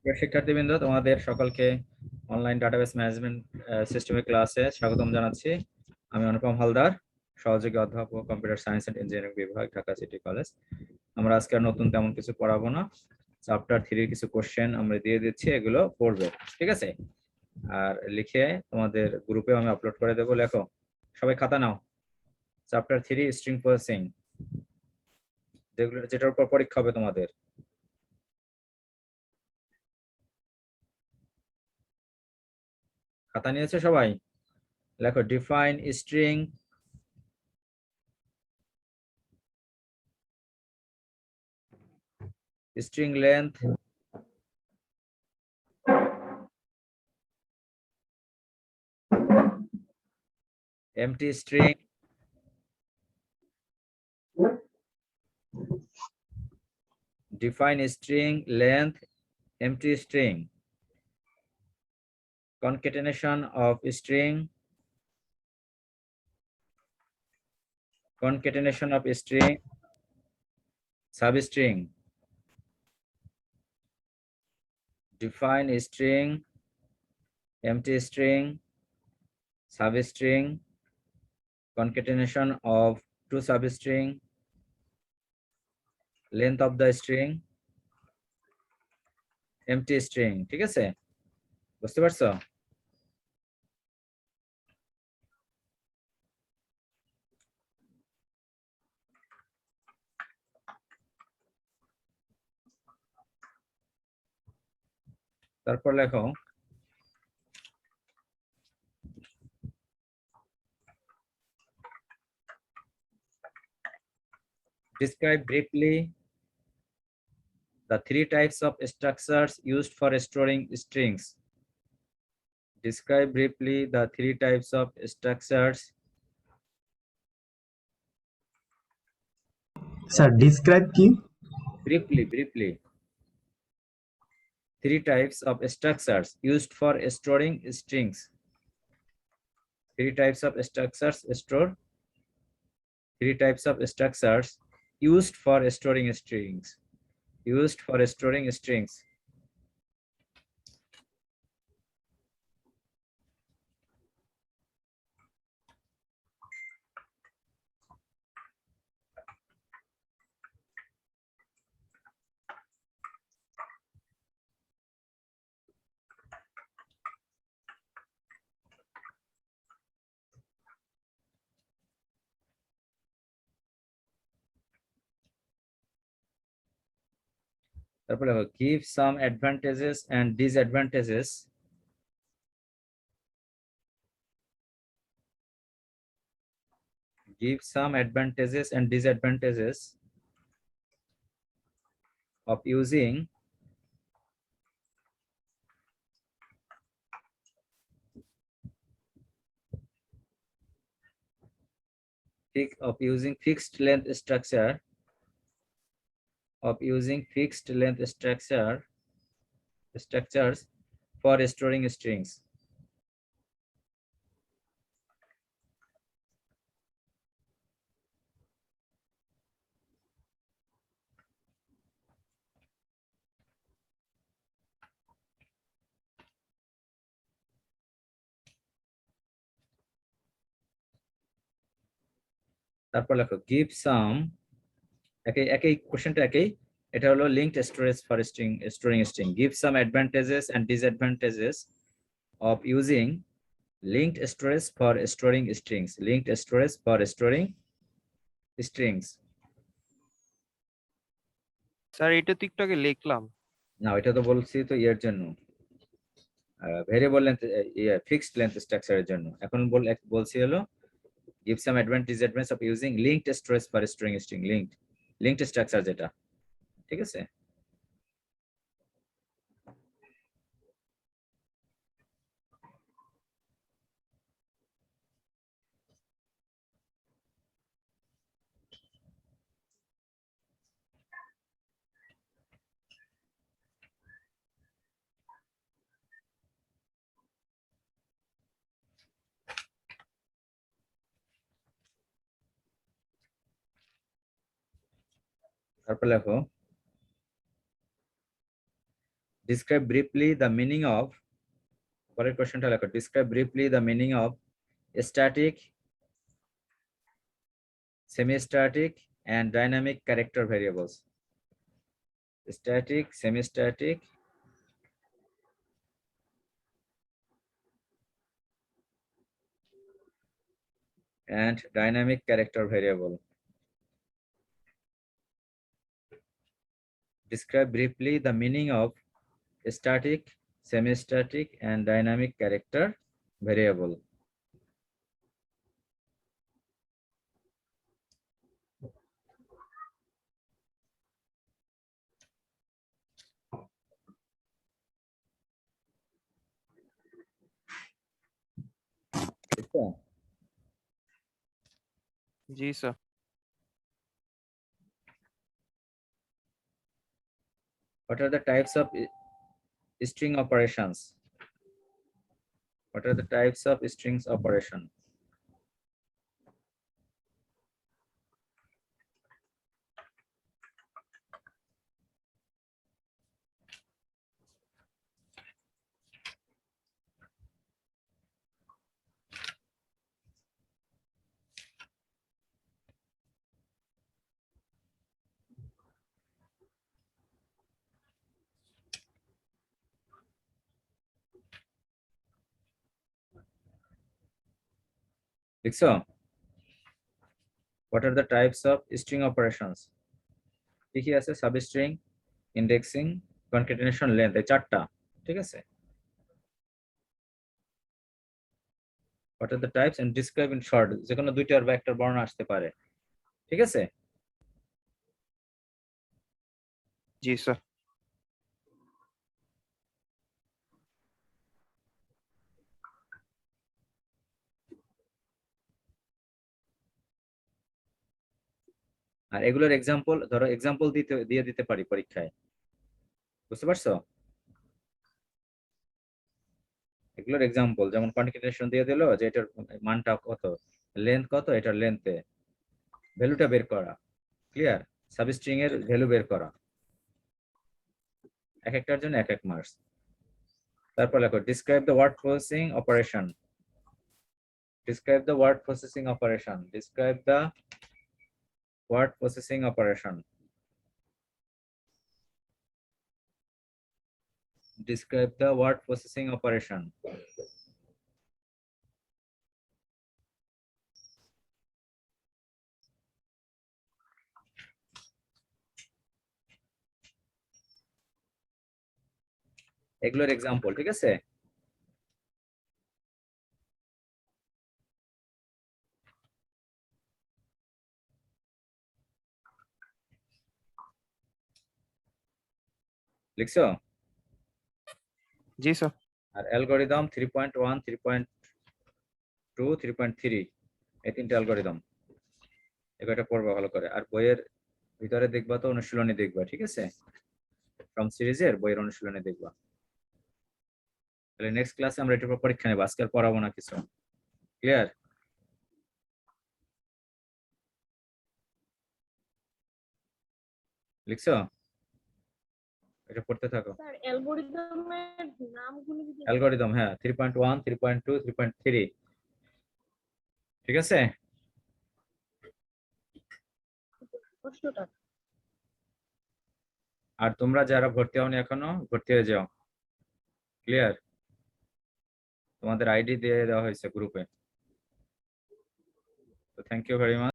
প্রিয় শিক্ষার্থীবৃন্দ, তোমাদের সকলকে অনলাইন ডাটাবেস ম্যানেজমেন্ট সিস্টেমের ক্লাসে স্বাগতম জানাচ্ছি। আমি অনুপম হালদার, সহযোগী অধ্যাপক, কম্পিউটার সায়েন্স এন্ড ইঞ্জিনিয়ারিং বিভাগ, ঢাকা সিটি কলেজ। আমরা আজকে আর নতুন তেমন কিছু পড়াবো না। চ্যাপ্টার 3 কিছু কোশ্চেন আমরা দিয়ে দিচ্ছি, এগুলো পড়বে, ঠিক আছে? আর লিখে তোমাদের গ্রুপে আমি আপলোড করে দেবো। লেখো, সবাই খাতা নাও। চ্যাপ্টার 3 স্ট্রিং প্রসেসিং, যেগুলো যেটার উপর পরীক্ষা হবে তোমাদের। খাতা নিয়েছে সবাই? লেখো, define string, string length, empty string, define string length, empty string, concatenation of string, concatenation of string, substring, define string, empty string, substring, concatenation of two substring, length of the string, empty string। ঠিক আছে, বুঝতে পারছো? তারপর লেখো, describe briefly the three types of structures used for storing strings. Describe briefly the three types of structures. Sir describe কি? Briefly. Three types of structures used for storing strings. Three types of structures store. Three types of structures used for storing strings. Used for storing strings. তারপরে give some advantages and disadvantages. Give some advantages and disadvantages of using fixed length structure, of using fixed length structures for storing strings. তারপর লেখো give some, একই কোশ্চেনটা একই, এটা হলো linked storage for storing string. Give some advantages and disadvantages of using linked storage for storing strings. Linked storage for storing strings. Sir এটা তো একটু আগে লিখলাম। না, এটা তো বলছি তো এর জন্য, ভেরিয়েবল লেন্থ, ফিক্সড লেন্থ স্ট্রাকচারের জন্য। এখন বলছি হলো give some advantage disadvantage of using linked storage for storing string. linked structure যেটা, ঠিক আছে? তারপর লেখো describe briefly the meaning of, পরের কোশ্চেনটা লেখো, describe briefly the meaning of static, semi-static and dynamic character variables. Static, semi-static and dynamic character variable. Describe briefly the meaning of static, semi-static and dynamic character variable. G sir. What are the types of string operations? What are the types of strings operation? লিখছো? What are the types of string operations? কি কি আছে? Substring, indexing, concatenation, length, এই চারটা। ঠিক আছে? What are the types and describe in short, যে কোনো দুইটার বা একটার বর্ণনা আসতে পারে। ঠিক আছে? জি স্যার। আর এগুলোর এক্সাম্পল, ধরো এক্সাম্পল দিয়ে দিতে পারি পরীক্ষায়, বুঝতে পারছো? এগুলোর এক্সাম্পল যেমন কনক্যাটেনেশন দিয়ে দিলো যে এটার মানটা কত, লেন্থ কত, এটার লেন্থে ভ্যালুটা বের করা, ক্লিয়ার? সাবস্ট্রিং এর ভ্যালু বের করা, এক একটার জন্য এক এক মার্কস। তারপর লেখো describe the word processing operation. Describe the word processing operation. Describe the word processing operation. Describe the word processing operation. এগুলোর এক্সাম্পল, ঠিক আছে? লিখছো? জি স্যার। আর অ্যালগরিদম 3.1, 3.2, 3.3 এই তিনটা অ্যালগরিদম, এটা পড়বা ভালো করে। আর বইয়ের ভিতরে দেখবা তো অনুশীলনী দেখবা, ঠিক আছে? ফ্রম সিরিজের বইয়ের অনুশীলনী দেখবা। তাহলে নেক্সট ক্লাসে আমরা এটার উপর পরীক্ষা নেব, আজকে আর পড়াবো না কিছু, ক্লিয়ার? লিখছো? এটা পড়তে থাকো। স্যার অ্যালগরিদমের নামগুলো যদি অ্যালগরিদম, হ্যাঁ, 3.1, 3.2, 3.3, ঠিক আছে? প্রশ্নটা আর তোমরা যারা ভর্তি হওনি এখনো, ভর্তি হয়ে যাও, ক্লিয়ার? তোমাদের আইডি দিয়ে দেওয়া হয়েছে গ্রুপে। তো থ্যাংক ইউ ভেরি মাচ।